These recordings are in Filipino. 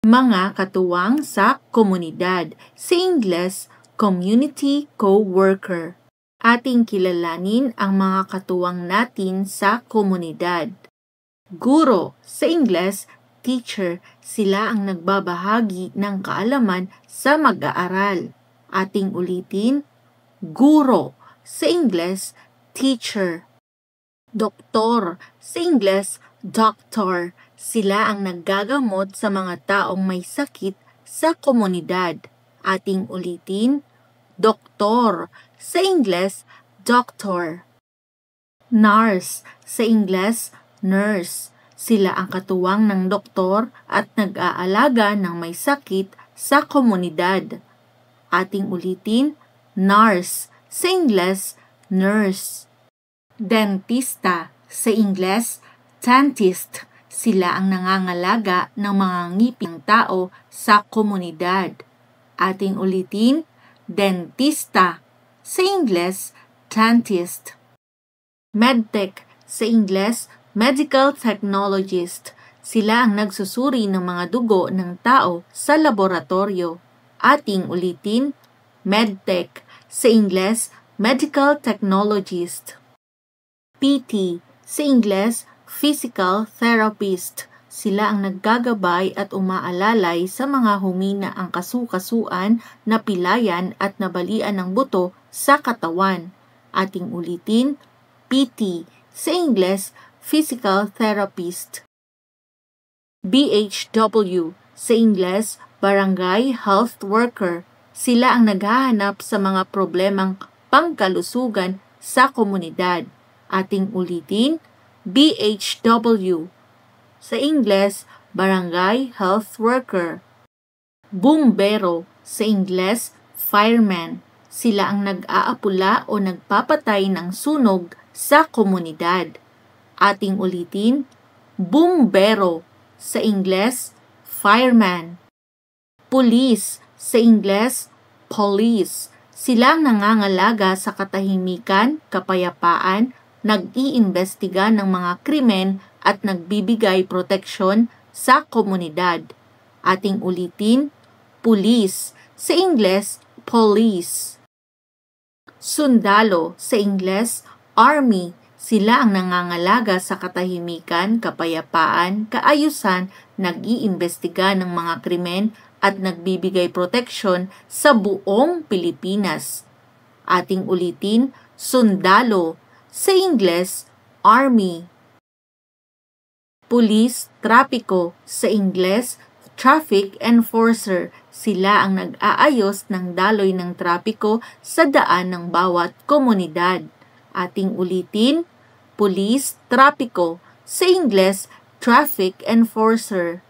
Mga katuwang sa komunidad, sa Ingles, community co-worker. Ating kilalanin ang mga katuwang natin sa komunidad. Guro, sa Ingles, teacher, sila ang nagbabahagi ng kaalaman sa mag-aaral. Ating ulitin, guro, sa Ingles, teacher. Doktor, sa Ingles, doctor, sila ang naggagamot sa mga taong may sakit sa komunidad. Ating ulitin, doktor, sa Ingles, doctor. Nurse, sa Ingles, nurse. Sila ang katuwang ng doktor at nag-aalaga ng may sakit sa komunidad. Ating ulitin, nurse, sa Ingles, nurse. Dentista, sa Ingles, dentist. Sila ang nangangalaga ng mga ngiping tao sa komunidad. Ating ulitin, dentista, sa Ingles, dentist. Medtech, sa Ingles, medical technologist. Sila ang nagsusuri ng mga dugo ng tao sa laboratorio. Ating ulitin, medtech, sa Ingles, medical technologist. PT, sa Ingles, physical therapist. Sila ang naggagabay at umaalalay sa mga humina ang kasukasuan, napilayan at nabalian ng buto sa katawan. Ating ulitin, PT, sa Ingles, physical therapist. BHW, sa Ingles, barangay health worker. Sila ang naghahanap sa mga problemang pangkalusugan sa komunidad. Ating ulitin, BHW. Sa Ingles, barangay health worker. Bumbero, sa Ingles, fireman. Sila ang nag-aapula o nagpapatay ng sunog sa komunidad. Ating ulitin, bumbero, sa Ingles, fireman. Police, sa Ingles, police. Sila ang nangangalaga sa katahimikan, kapayapaan, nag-iimbestiga ng mga krimen at nagbibigay proteksyon sa komunidad. Ating ulitin, police, sa Ingles, police. Sundalo, sa Ingles, army. Sila ang nangangalaga sa katahimikan, kapayapaan, kaayusan, nag-iimbestiga ng mga krimen at nagbibigay proteksyon sa buong Pilipinas. Ating ulitin, sundalo, sa Ingles, army. Police, trapiko, sa Ingles, traffic enforcer. Sila ang nag-aayos ng daloy ng trapiko sa daan ng bawat komunidad. Ating ulitin, police, trapiko, sa Ingles, traffic enforcer.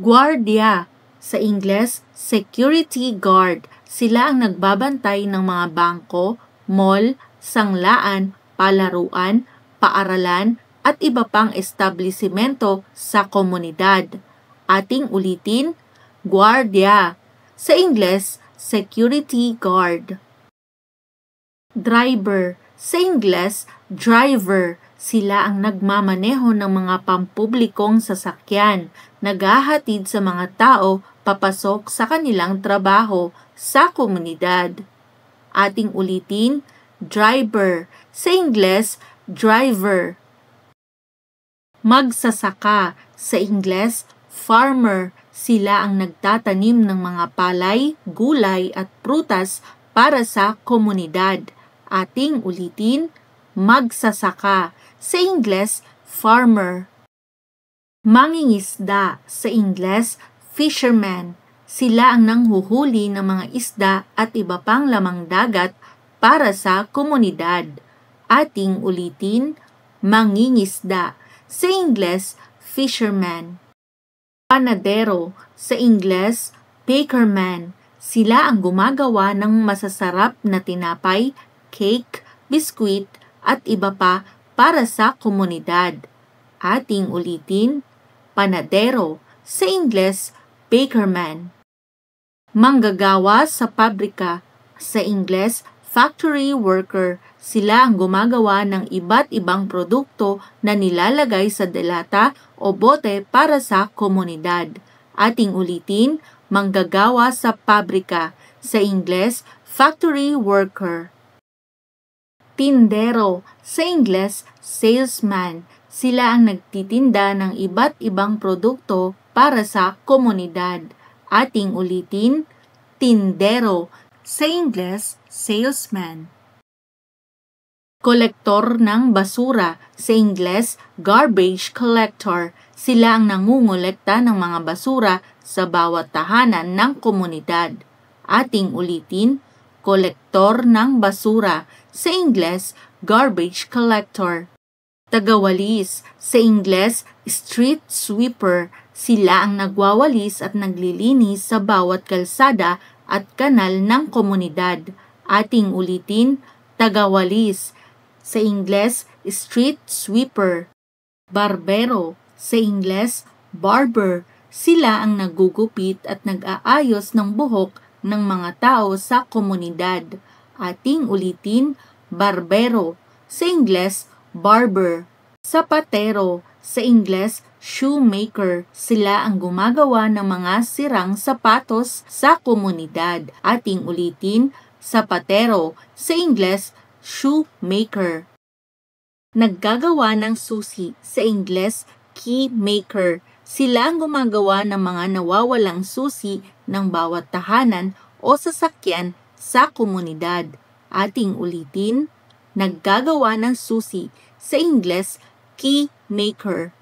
Guardia, sa Ingles, security guard. Sila ang nagbabantay ng mga bangko, mall, sanglaan, palaruan, paaralan, at iba pang establisimento sa komunidad. Ating ulitin, guardia. Sa Ingles, security guard. Driver, sa Ingles, driver. Sila ang nagmamaneho ng mga pampublikong sasakyan, naghahatid sa mga tao papasok sa kanilang trabaho sa komunidad. Ating ulitin, driver. Sa Ingles, driver. Magsasaka, sa Ingles, farmer. Sila ang nagtatanim ng mga palay, gulay at prutas para sa komunidad. Ating ulitin, magsasaka. Sa Ingles, farmer. Mangingisda, sa Ingles, fisherman. Sila ang nanghuhuli ng mga isda at iba pang lamang dagat para sa komunidad. Ating ulitin, mangingisda. Sa Ingles, fisherman. Panadero, sa Ingles, bakerman. Sila ang gumagawa ng masasarap na tinapay, cake, biskwit at iba pa para sa komunidad. Ating ulitin, panadero. Sa Ingles, bakerman. Manggagawa sa pabrika. Sa Ingles, factory worker. sila ang gumagawa ng iba't ibang produkto na nilalagay sa delata o bote para sa komunidad. Ating ulitin, manggagawa sa pabrika, sa Ingles, factory worker. Tindero, sa Ingles, salesman. Sila ang nagtitinda ng iba't ibang produkto para sa komunidad. Ating ulitin, tindero, sa Ingles, salesman. Kolektor ng basura, sa Ingles, garbage collector. Sila ang nangungulekta ng mga basura sa bawat tahanan ng komunidad. Ating ulitin, kolektor ng basura, sa Ingles, garbage collector. Tagawalis, sa Ingles, street sweeper. Sila ang nagwawalis at naglilinis sa bawat kalsada at kanal ng komunidad. Ating ulitin, tagawalis. Sa Ingles, street sweeper. Barbero, sa Ingles, barber. Sila ang nagugupit at nag-aayos ng buhok ng mga tao sa komunidad. Ating ulitin, barbero. Sa Ingles, barber. Sapatero, sa Ingles, shoemaker. Sila ang gumagawa ng mga sirang sapatos sa komunidad. Ating ulitin, sapatero. Sa Ingles, shoemaker. Naggagawa ng susi, sa Ingles, key maker. Sila ang gumagawa ng mga nawawalang susi ng bawat tahanan o sasakyan sa komunidad. Ating ulitin, naggagawa ng susi, sa Ingles, key maker.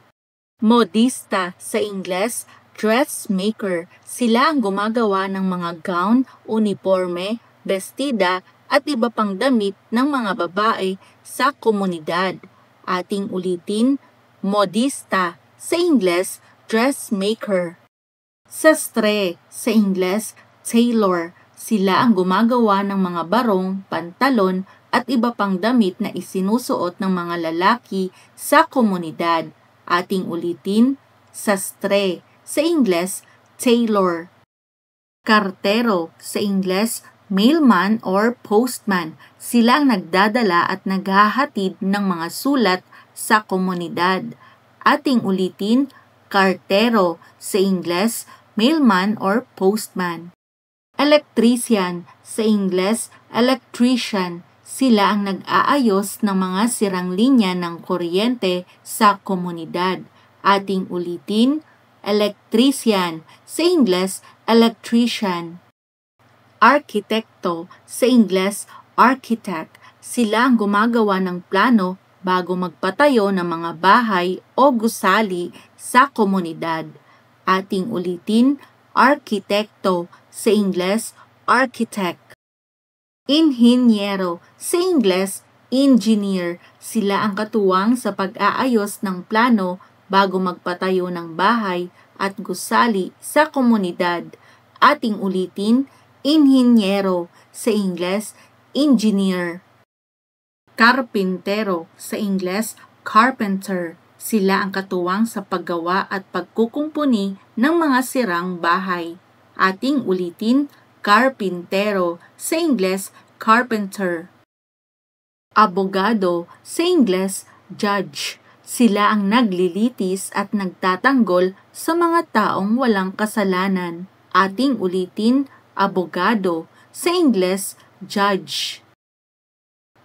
Modista, sa Ingles, dressmaker. Sila ang gumagawa ng mga gown, uniforme, bestida at iba pang damit ng mga babae sa komunidad. Ating ulitin, modista, sa Ingles, dressmaker. Sastre, sa Ingles, tailor. Sila ang gumagawa ng mga barong, pantalon at iba pang damit na isinusuot ng mga lalaki sa komunidad. Ating ulitin, sastre, sa Ingles, tailor. Kartero, sa Ingles, mailman or postman. Sila ang nagdadala at naghahatid ng mga sulat sa komunidad. Ating ulitin, kartero, sa Ingles, mailman or postman. Electrician, sa Ingles, electrician. Sila ang nag-aayos ng mga sirang linya ng kuryente sa komunidad. Ating ulitin, electrician, sa Ingles, electrician. Arkitekto, sa Ingles, architect. Sila ang gumagawa ng plano bago magpatayo ng mga bahay o gusali sa komunidad. Ating ulitin, arkitekto, sa Ingles, architect. Inhinyero, sa Ingles, engineer. Sila ang katuwang sa pag-aayos ng plano bago magpatayo ng bahay at gusali sa komunidad. Ating ulitin, inhinyero, sa Ingles, engineer. Karpintero, sa Ingles, carpenter. Sila ang katuwang sa paggawa at pagkukumpuni ng mga sirang bahay. Ating ulitin, karpintero, sa Ingles, carpenter. Abogado, sa Ingles, judge. Sila ang naglilitis at nagtatanggol sa mga taong walang kasalanan. Ating ulitin, abogado, sa Ingles, judge.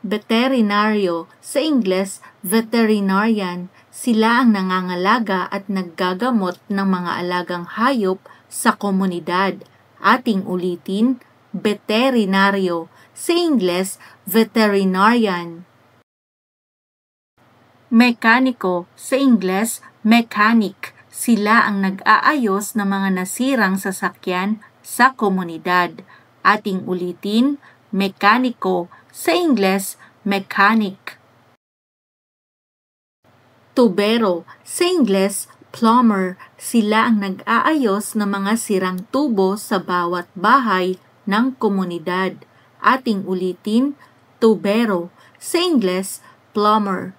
Veterinaryo, sa Ingles, veterinarian. Sila ang nangangalaga at naggagamot ng mga alagang hayop sa komunidad. Ating ulitin, veterinaryo, sa Ingles, veterinarian. Mekaniko, sa Ingles, mechanic. Sila ang nag-aayos ng mga nasirang sasakyan sa komunidad. Ating ulitin, mekaniko, sa Ingles, mechanic. Tubero, sa Ingles, plumber. Sila ang nag-aayos ng mga sirang tubo sa bawat bahay ng komunidad. Ating ulitin, tubero, sa Ingles, plumber.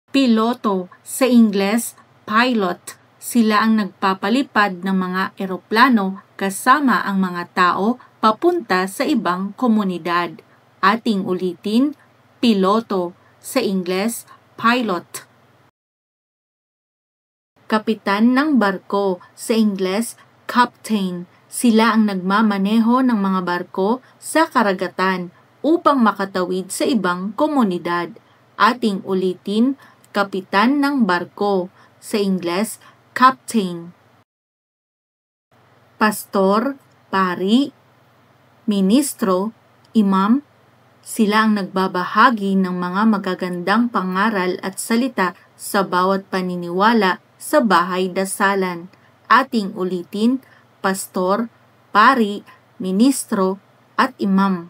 Piloto, sa Ingles, pilot. Sila ang nagpapalipad ng mga eroplano kasama ang mga tao papunta sa ibang komunidad. Ating ulitin, piloto, sa Ingles, pilot. Kapitan ng barko, sa Ingles, captain. Sila ang nagmamaneho ng mga barko sa karagatan upang makatawid sa ibang komunidad. Ating ulitin, kapitan ng barko, sa Ingles, captain. Pastor, pari, ministro, imam, sila ang nagbabahagi ng mga magagandang pangaral at salita sa bawat paniniwala sa bahay dasalan. Ating ulitin, pastor, pari, ministro, at imam.